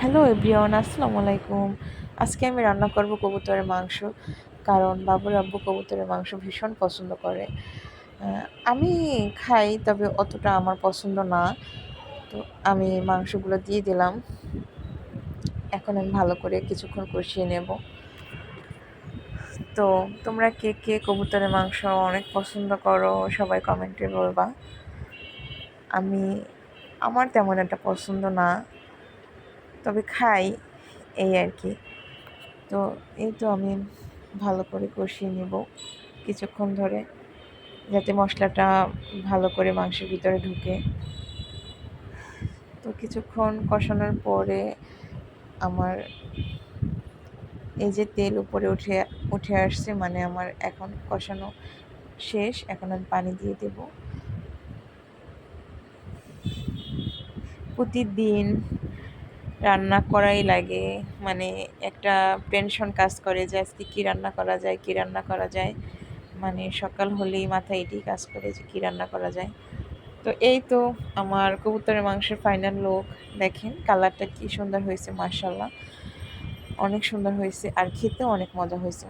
Hello everyone, আসসালামু আলাইকুম। আজকে আমি রান্না করব কবুতরের মাংস, কারণ বাবুর আব্বু কবুতরের মাংস ভীষণ পছন্দ করে। আমি খাই, তবে অতটা আমার পছন্দ না। তো আমি মাংসগুলো দিয়ে দিলাম। এখন আমি ভালো করে কিছুক্ষণ কষিয়ে নেব। তো তোমরা কে কে কবুতরের মাংস অনেক পছন্দ করো সবাই কমেন্টে বলবা। আমি আমার তেমন একটা পছন্দ না, তবে খাই, এই আর কি। তো এই তো আমি ভালো করে কষিয়ে নেব কিছুক্ষণ ধরে, যাতে মশলাটা ভালো করে মাংসের ভিতরে ঢুকে। তো কিছুক্ষণ কষানোর পরে আমার এই যে তেল উপরে উঠে উঠে আসছে, মানে আমার এখন কষানো শেষ। এখন আমি পানি দিয়ে দেব। প্রতিদিন রান্না করাই লাগে, মানে একটা টেনশন কাজ করে যে আজকে কী রান্না করা যায়, কী রান্না করা যায়। মানে সকাল হলেই মাথায় এটাই কাজ করে যে কী রান্না করা যায়। তো এই তো আমার কবুতরের মাংসের ফাইনাল লুক। দেখেন কালারটা কি সুন্দর হয়েছে, মাশাআল্লাহ, অনেক সুন্দর হয়েছে, আর খেতেও অনেক মজা হয়েছে।